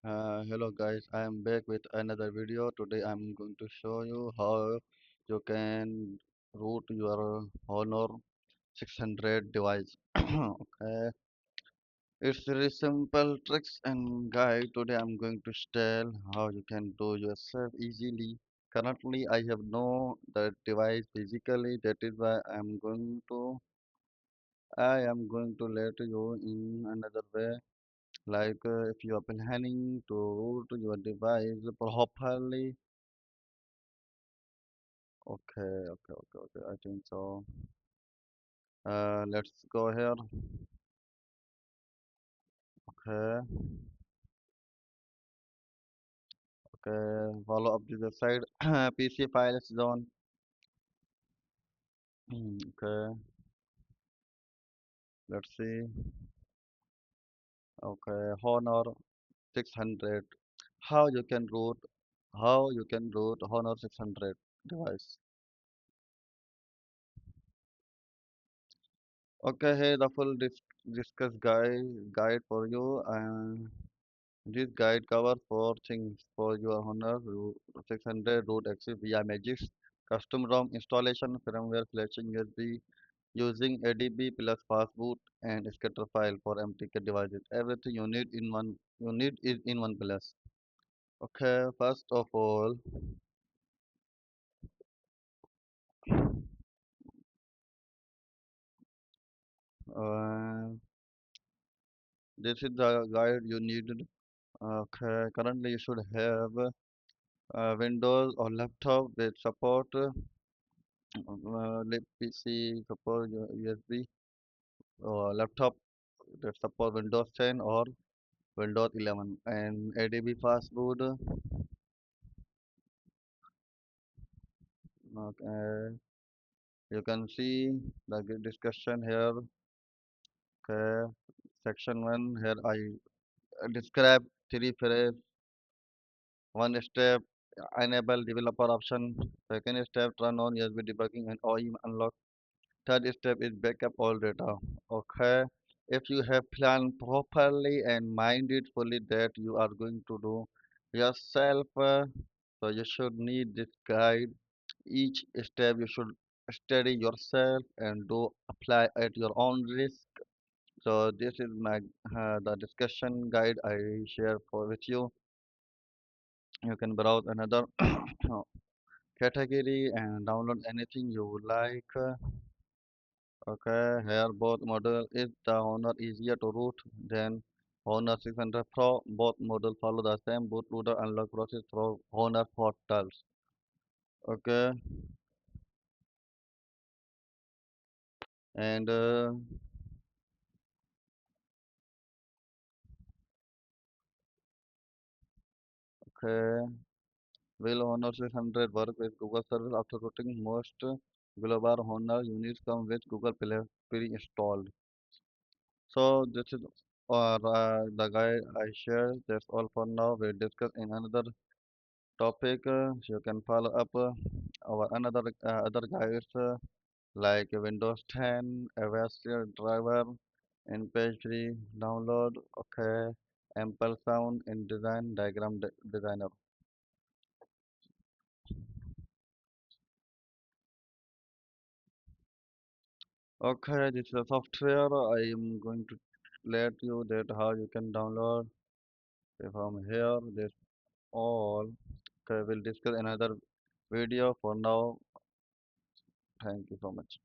Hello guys, I am back with another video. Today I'm going to show you how you can root your Honor 600 device. Okay, it's very simple tricks and guide. Today I'm going to tell how you can do yourself easily. Currently I have no that device physically. That is why I am going to let you in another way. Like if you are planning to root your device properly. Okay. I think so. Let's go here. Okay, okay. Follow up to the side. PC files zone. Okay, let's see. Okay, Honor 600. How you can root? How you can root Honor 600 device? Okay, hey, the full discuss guide for you. This guide covers four things for your Honor 600 root access via Magisk, custom ROM installation, firmware flashing USB, using ADB plus fastboot and scatter file for MTK devices. Everything you need is in one place. Okay, first of all, uh, this is the guide you need. Okay, currently you should have Windows or laptop with support PC support USB or laptop that support Windows 10 or Windows 11 and ADB fastboot. Okay, you can see the discussion here. Okay, section 1 here I describe three phases. One step enable developer option. Second step turn on USB debugging and OEM unlock. Third step is backup all data. Okay, if you have planned properly and minded fully that you are going to do yourself, so you should need this guide. Each step you should study yourself and do apply at your own risk. So this is my the discussion guide I share for with you. You can browse another category and download anything you would like. Okay, here both model is the Honor easier to root than Honor 600 Pro. Both model follow the same bootloader unlock process through Honor portals. Okay, and okay, will Honor 600 work with Google service after rooting? Most global Honor units come with Google Play pre-installed. So this is the guide I share. That's all for now. We'll discuss in another topic. You can follow up our another other guides like Windows 10, Avast driver, and page free download. Okay, Ample Sound in design diagram designer. Okay, this is a software. I am going to let you that how you can download from here. That's all. Okay, we'll discuss another video. For now, thank you so much.